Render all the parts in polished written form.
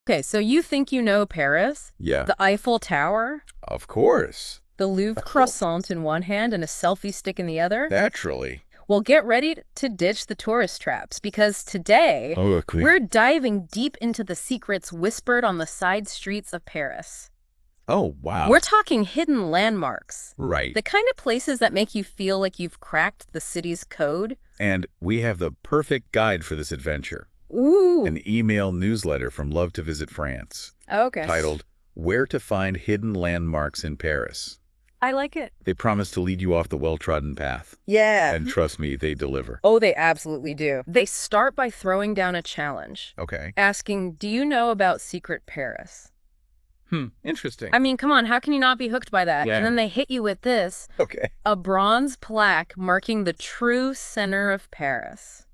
Okay, so you think you know Paris? Yeah, The Eiffel Tower? of course. The Louvre croissant in one hand and a selfie stick in the other? Naturally. Well, get ready to ditch the tourist traps because today Oh, okay. we're diving deep into the secrets whispered on the side streets of Paris. Oh, wow. We're talking hidden landmarks, Right. the kind of places that make you feel like you've cracked the city's code. And we have the perfect guide for this adventure. Ooh. An email newsletter from Love to Visit France, Okay. titled Where to Find Hidden Landmarks in Paris. I like it. They promise to lead you off the well-trodden path. Yeah. And trust me, they deliver. Oh, they absolutely do. They start by throwing down a challenge, Okay. asking, do you know about Secret Paris? Interesting. I mean, come on, how can you not be hooked by that? Yeah. And then they hit you with this, Okay. a bronze plaque marking the true center of Paris.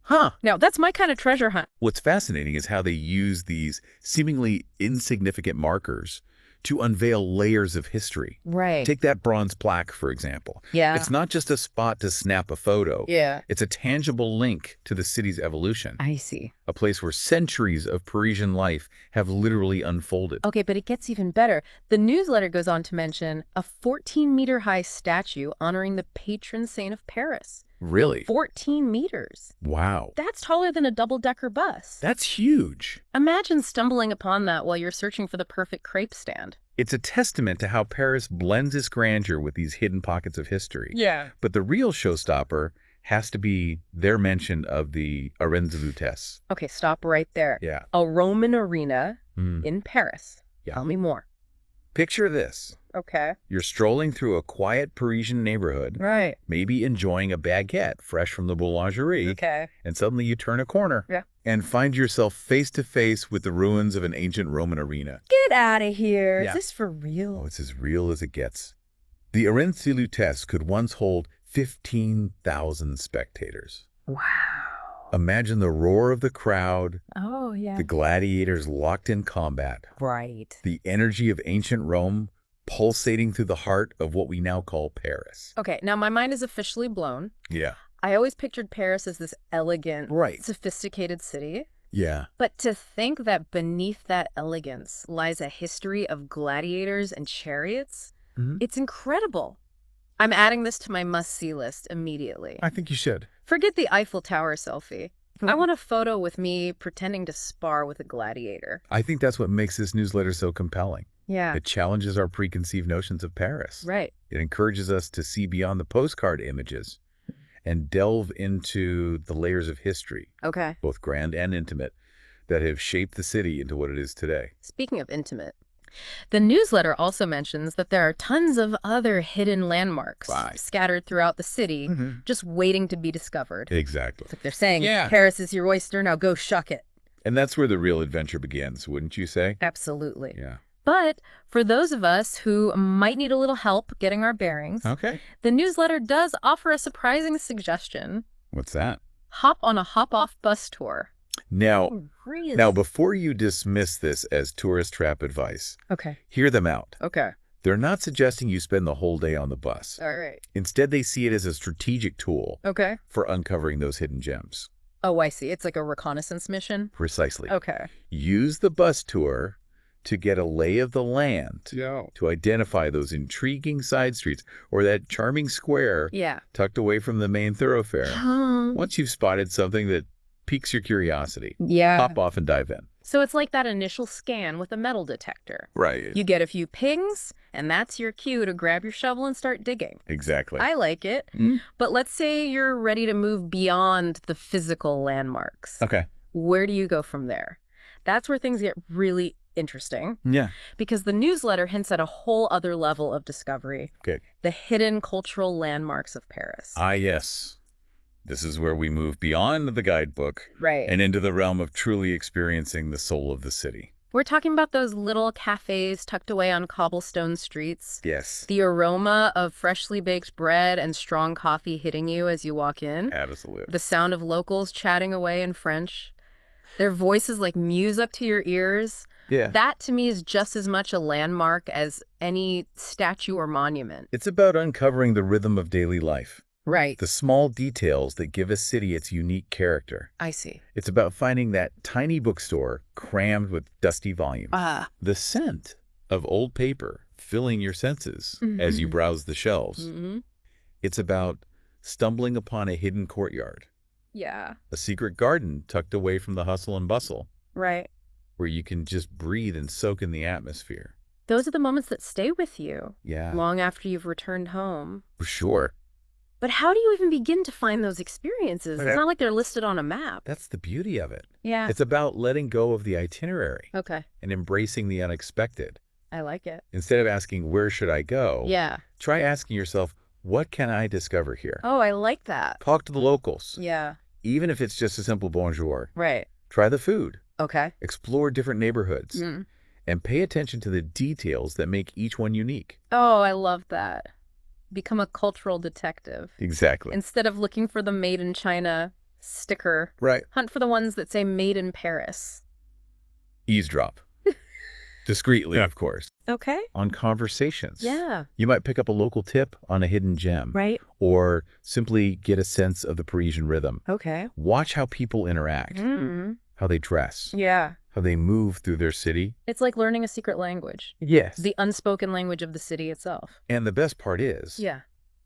Huh. Now, that's my kind of treasure hunt. What's fascinating is how they use these seemingly insignificant markers to unveil layers of history. Right. Take that bronze plaque, for example. Yeah. It's not just a spot to snap a photo. Yeah. It's a tangible link to the city's evolution, I see. a place where centuries of Parisian life have literally unfolded. Okay, but it gets even better. The newsletter goes on to mention a 14-meter-high statue honoring the patron saint of Paris. Really? 14 meters. Wow. That's taller than a double-decker bus. That's huge. Imagine stumbling upon that while you're searching for the perfect crepe stand. It's a testament to how Paris blends its grandeur with these hidden pockets of history. Yeah. But the real showstopper has to be their mention of the Arène de Lutèce. Okay, stop right there. Yeah. A Roman arena in Paris. Yeah. Tell me more. Picture this. Okay. You're strolling through a quiet Parisian neighborhood, Right. maybe enjoying a baguette fresh from the boulangerie, Okay. and suddenly you turn a corner Yeah. and find yourself face to face with the ruins of an ancient Roman arena. Get out of here. Yeah. Is this for real? Oh, it's as real as it gets. The Arène de Lutèce could once hold 15,000 spectators. Wow. Imagine the roar of the crowd, Oh, yeah. the gladiators locked in combat, Right. the energy of ancient Rome pulsating through the heart of what we now call Paris. Okay, now my mind is officially blown. Yeah. I always pictured Paris as this elegant, Right. sophisticated city. Yeah. But to think that beneath that elegance lies a history of gladiators and chariots, it's incredible. I'm adding this to my must-see list immediately. I think you should. Forget the Eiffel Tower selfie. I want a photo with me pretending to spar with a gladiator. I think that's what makes this newsletter so compelling. Yeah. It challenges our preconceived notions of Paris. Right. It encourages us to see beyond the postcard images and delve into the layers of history, Okay. both grand and intimate, that have shaped the city into what it is today. Speaking of intimate, the newsletter also mentions that there are tons of other hidden landmarks Right. scattered throughout the city, just waiting to be discovered. Exactly. It's like they're saying, Yeah. Paris is your oyster, now go shuck it. And that's where the real adventure begins, wouldn't you say? Absolutely. Yeah. But for those of us who might need a little help getting our bearings, Okay. the newsletter does offer a surprising suggestion. What's that? Hop on a hop-off bus tour. Now, Really? before you dismiss this as tourist trap advice, Okay. hear them out. Okay. They're not suggesting you spend the whole day on the bus. All right. Instead, they see it as a strategic tool Okay. for uncovering those hidden gems. Oh, I see. It's like a reconnaissance mission. Precisely. Okay. Use the bus tour to get a lay of the land, Yeah. to identify those intriguing side streets or that charming square Yeah. tucked away from the main thoroughfare. Once you've spotted something that piques your curiosity, Yeah. hop off and dive in. So it's like that initial scan with a metal detector. Right. You get a few pings, and that's your cue to grab your shovel and start digging. Exactly. I like it. But let's say you're ready to move beyond the physical landmarks. Okay. Where do you go from there? That's where things get really interesting, Yeah. because the newsletter hints at a whole other level of discovery. Okay. The hidden cultural landmarks of Paris. Ah, yes. This is where we move beyond the guidebook Right. and into the realm of truly experiencing the soul of the city. We're talking about those little cafes tucked away on cobblestone streets. Yes. The aroma of freshly baked bread and strong coffee hitting you as you walk in. Absolutely. The sound of locals chatting away in French. Their voices like music to your ears. Yeah. That to me is just as much a landmark as any statue or monument. It's about uncovering the rhythm of daily life. Right. The small details that give a city its unique character. I see. It's about finding that tiny bookstore crammed with dusty volumes. Ah. The scent of old paper filling your senses as you browse the shelves. It's about stumbling upon a hidden courtyard, Yeah. a secret garden tucked away from the hustle and bustle, Right. where you can just breathe and soak in the atmosphere. Those are the moments that stay with you Yeah, long after you've returned home. for sure. But how do you even begin to find those experiences? It's not like they're listed on a map. That's the beauty of it. Yeah. It's about letting go of the itinerary Okay. and embracing the unexpected. I like it. Instead of asking, where should I go? Yeah. Try asking yourself, what can I discover here? Oh, I like that. Talk to the locals. Yeah. Even if it's just a simple bonjour. Right. Try the food. Okay. Explore different neighborhoods. Mm. And pay attention to the details that make each one unique. Oh, I love that. Become a cultural detective. Exactly. Instead of looking for the Made in China sticker, Right. hunt for the ones that say Made in Paris. Eavesdrop. Discreetly, of course. Okay. On conversations. Yeah. You might pick up a local tip on a hidden gem. Right. Or simply get a sense of the Parisian rhythm. Okay. Watch how people interact, Mm. how they dress, Yeah. how they move through their city. It's like learning a secret language. Yes. The unspoken language of the city itself. And the best part is, Yeah.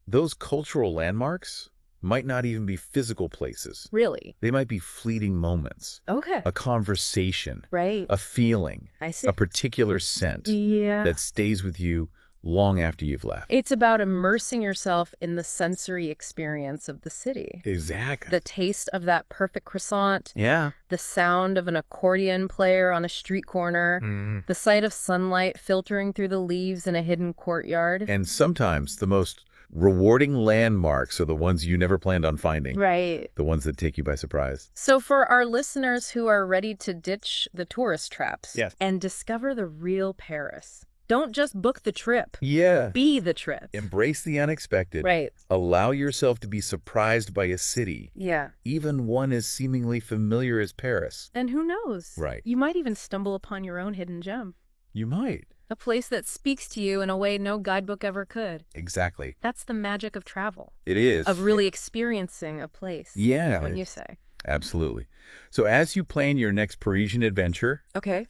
those cultural landmarks might not even be physical places. Really? They might be fleeting moments, Okay. a conversation, Right. a feeling, I see. a particular scent Yeah. that stays with you long after you've left. It's about immersing yourself in the sensory experience of the city. Exactly. The taste of that perfect croissant, Yeah. the sound of an accordion player on a street corner, the sight of sunlight filtering through the leaves in a hidden courtyard. And sometimes the most rewarding landmarks are the ones you never planned on finding. Right. The ones that take you by surprise. So for our listeners who are ready to ditch the tourist traps Yes. and discover the real Paris, don't just book the trip. Yeah. Be the trip. Embrace the unexpected. Right. Allow yourself to be surprised by a city, Yeah. even one as seemingly familiar as Paris. And who knows? Right. You might even stumble upon your own hidden gem. You might. A place that speaks to you in a way no guidebook ever could. Exactly. That's the magic of travel, It is. of really experiencing a place. Yeah. What you say? Absolutely. So as you plan your next Parisian adventure, Okay.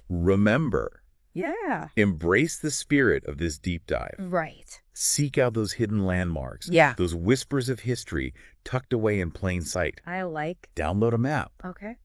remember, Yeah. embrace the spirit of this deep dive. Right. Seek out those hidden landmarks. Yeah. Those whispers of history tucked away in plain sight. I like. Download a map, Okay.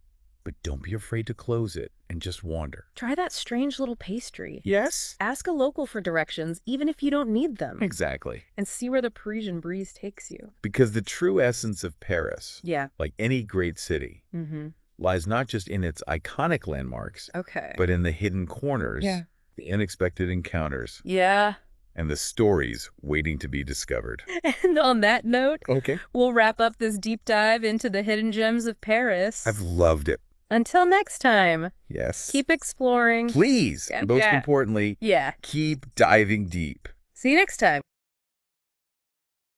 but don't be afraid to close it and just wander. Try that strange little pastry. Yes. Ask a local for directions, even if you don't need them. Exactly. And see where the Parisian breeze takes you. Because the true essence of Paris, Yeah. like any great city, Mm-hmm. lies not just in its iconic landmarks, Okay. but in the hidden corners, Yeah. the unexpected encounters, Yeah. and the stories waiting to be discovered. And on that note, Okay. we'll wrap up this deep dive into the hidden gems of Paris. I've loved it. Until next time, Yes. keep exploring. Please, Yeah. most Yeah. importantly, Yeah. keep diving deep. See you next time.